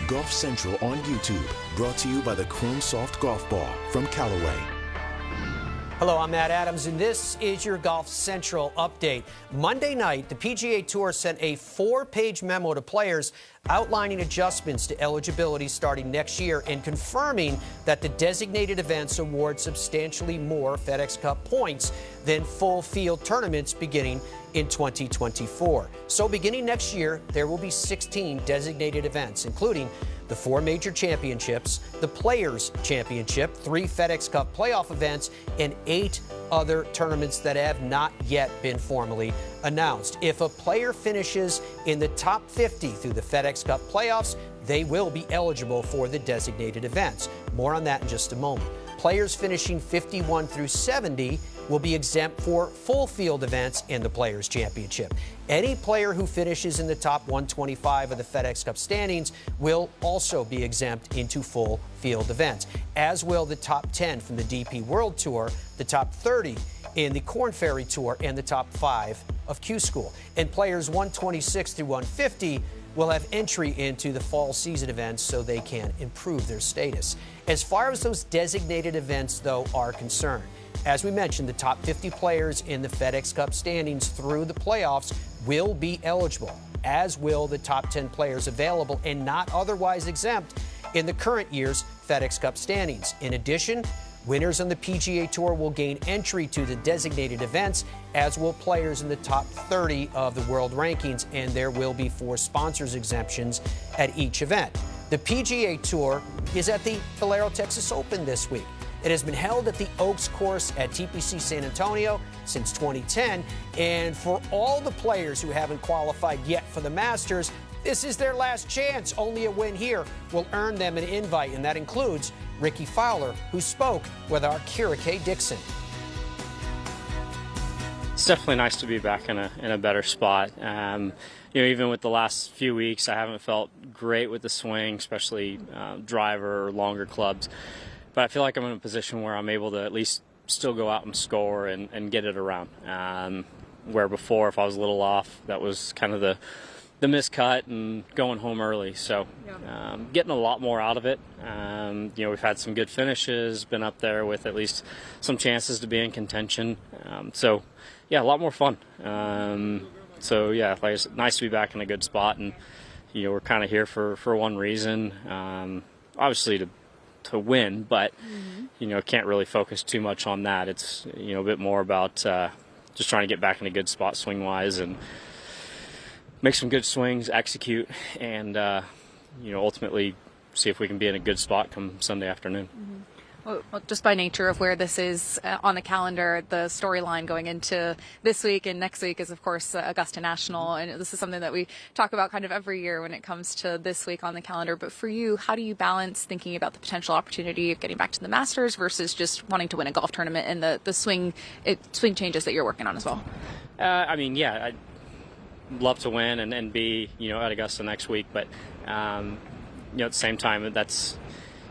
Golf Central on YouTube, brought to you by the Chrome Soft Golf Ball from Callaway. Hello, I'm Matt Adams, and this is your Golf Central update. Monday night, the PGA Tour sent a 4-page memo to players outlining adjustments to eligibility starting next year and confirming that the designated events award substantially more FedEx Cup points than full field tournaments beginning in 2024. So beginning next year, there will be 16 designated events, including the 4 major championships, the Players' Championship, 3 FedEx Cup playoff events, and 8 other tournaments that have not yet been formally announced. If a player finishes in the top 50 through the FedEx Cup playoffs, they will be eligible for the designated events. More on that in just a moment. Players finishing 51 through 70 will be exempt for full field events in the Players' Championship. Any player who finishes in the top 125 of the FedEx Cup standings will also be exempt into full field events, as will the top 10 from the DP World Tour, the top 30 in the Korn Ferry Tour, and the top 5 of Q School. And players 126 through 150 will have entry into the fall season events so they can improve their status. As far as those designated events, though, are concerned, as we mentioned, the top 50 players in the FedEx Cup standings through the playoffs will be eligible, as will the top 10 players available and not otherwise exempt in the current year's FedEx Cup standings. In addition, winners on the PGA Tour will gain entry to the designated events, as will players in the top 30 of the world rankings, and there will be 4 sponsors exemptions at each event. The PGA Tour is at the Valero Texas Open this week. It has been held at the Oaks course at TPC San Antonio since 2010, and for all the players who haven't qualified yet for the Masters, this is their last chance. Only a win here will earn them an invite, and that includes Rickie Fowler, who spoke with our Kira K. Dixon. It's definitely nice to be back in a better spot. Even with the last few weeks, I haven't felt great with the swing, especially driver or longer clubs. But I feel like I'm in a position where I'm able to at least still go out and score and get it around. Where before, if I was a little off, that was kind of the miscut and going home early. So getting a lot more out of it. We've had some good finishes, been up there with at least some chances to be in contention. A lot more fun. Nice to be back in a good spot. And, we're kind of here for one reason, obviously to win, but, can't really focus too much on that. It's, a bit more about just trying to get back in a good spot swing-wise and make some good swings, execute, and, ultimately see if we can be in a good spot come Sunday afternoon. Mm-hmm. Well, just by nature of where this is on the calendar, the storyline going into this week and next week is, of course, Augusta National. And this is something that we talk about kind of every year when it comes to this week on the calendar. But for you, how do you balance thinking about the potential opportunity of getting back to the Masters versus just wanting to win a golf tournament and the swing changes that you're working on as well? I'd love to win and be, at Augusta next week. But, at the same time,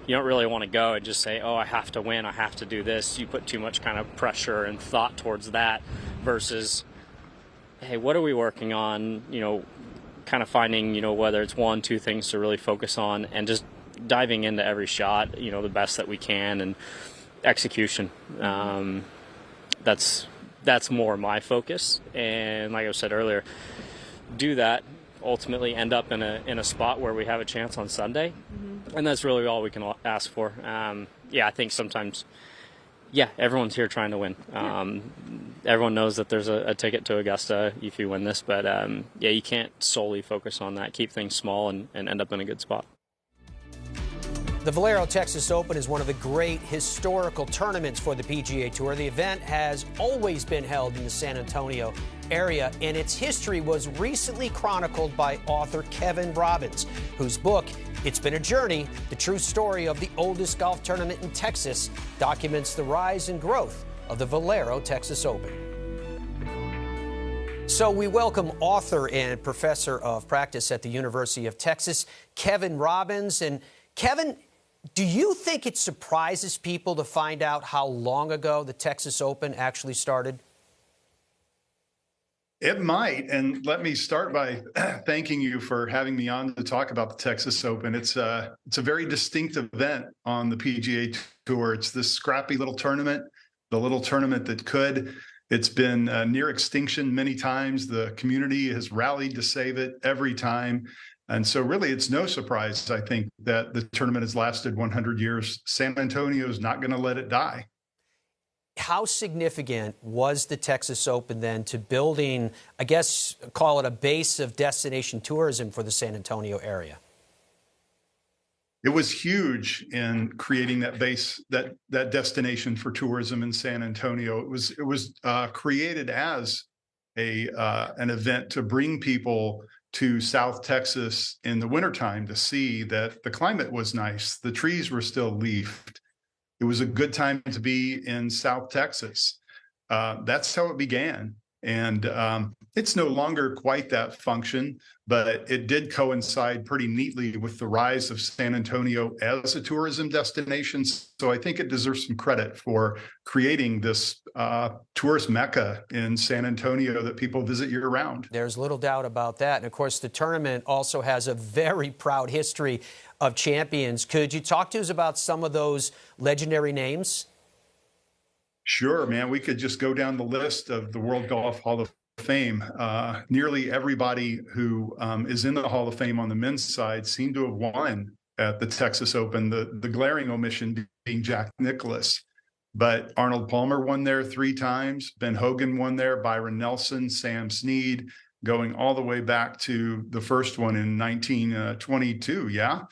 you don't really want to go and just say, oh, I have to win, I have to do this. You put too much kind of pressure and thought towards that versus, hey, what are we working on? Kind of finding, whether it's 1, 2 things to really focus on and just diving into every shot, the best that we can, and execution. That's more my focus. And like I said earlier, do that, ultimately end up in a spot where we have a chance on Sunday. And that's really all we can ask for. I think sometimes, everyone's here trying to win. Everyone knows that there's a ticket to Augusta if you win this, but you can't solely focus on that. Keep things small and end up in a good spot. The Valero Texas Open is one of the great historical tournaments for the PGA Tour. The event has always been held in the San Antonio area, and its history was recently chronicled by author Kevin Robbins, whose book, It's Been a Journey, The True Story of the Oldest Golf Tournament in Texas, documents the rise and growth of the Valero Texas Open. So we welcome author and professor of practice at the University of Texas, Kevin Robbins. And Kevin, do you think it surprises people to find out how long ago the Texas Open actually started? It might, and let me start by thanking you for having me on to talk about the Texas Open. It's a very distinct event on the PGA Tour. It's this scrappy little tournament, the little tournament that could. It's been near extinction many times. The community has rallied to save it every time. And so really, it's no surprise, I think, that the tournament has lasted 100 years. San Antonio is not going to let it die. How significant was the Texas Open then to building, I guess, call it a base of destination tourism for the San Antonio area? It was huge in creating that base, that destination for tourism in San Antonio. It was created as an event to bring people to South Texas in the wintertime to see that the climate was nice, the trees were still leafed. It was a good time to be in South Texas. That's how it began. And it's no longer quite that function, but it did coincide pretty neatly with the rise of San Antonio as a tourism destination. So I think it deserves some credit for creating this tourist mecca in San Antonio that people visit year-round. There's little doubt about that. And, of course, the tournament also has a very proud history of champions. Could you talk to us about some of those legendary names? Sure, man. We could just go down the list of the World Golf Hall of Fame. Nearly everybody who is in the Hall of Fame on the men's side seemed to have won at the Texas Open, the glaring omission being Jack Nicklaus. But Arnold Palmer won there 3 times. Ben Hogan won there, Byron Nelson, Sam Snead, going all the way back to the first one in 1922. Yeah.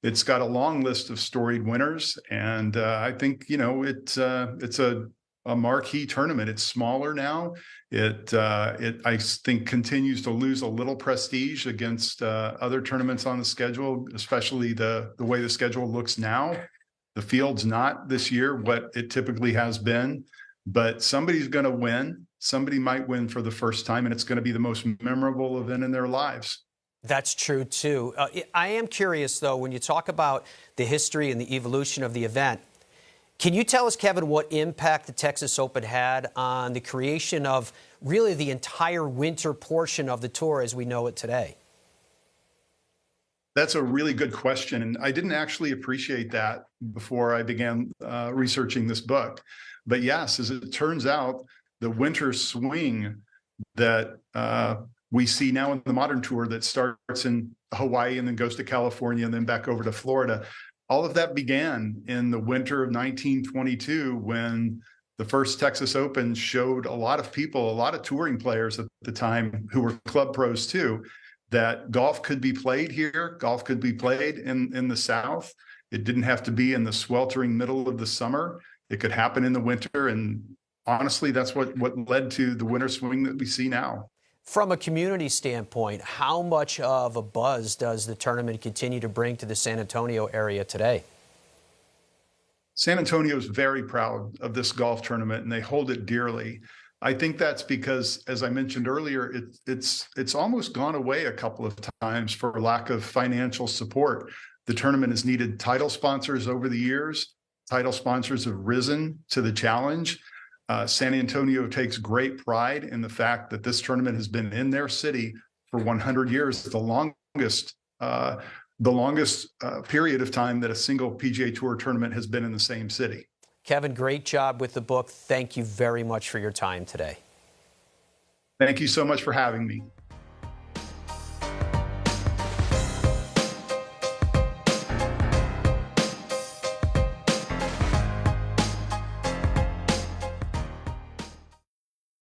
It's got a long list of storied winners, and I think it's a marquee tournament. It's smaller now. It I think continues to lose a little prestige against other tournaments on the schedule, especially the way the schedule looks now. The field's not this year what it typically has been, but somebody's going to win. Somebody might win for the first time, and it's going to be the most memorable event in their lives. That's true, too. I am curious, though, when you talk about the history and the evolution of the event, can you tell us, Kevin, what impact the Texas Open had on the creation of really the entire winter portion of the tour as we know it today? That's a really good question, and I didn't actually appreciate that before I began researching this book. But yes, as it turns out, the winter swing that we see now in the modern tour that starts in Hawaii and then goes to California and then back over to Florida, all of that began in the winter of 1922 when the first Texas Open showed a lot of people, a lot of touring players at the time who were club pros too, that golf could be played here, golf could be played in the South. It didn't have to be in the sweltering middle of the summer. It could happen in the winter, and honestly, that's what led to the winter swing that we see now. From a community standpoint, how much of a buzz does the tournament continue to bring to the San Antonio area today? San Antonio is very proud of this golf tournament, and they hold it dearly. I think that's because, as I mentioned earlier, it's almost gone away a couple of times for lack of financial support. The tournament has needed title sponsors over the years. Title sponsors have risen to the challenge. San Antonio takes great pride in the fact that this tournament has been in their city for 100 years, the longest period of time that a single PGA Tour tournament has been in the same city. Kevin, great job with the book. Thank you very much for your time today. Thank you so much for having me.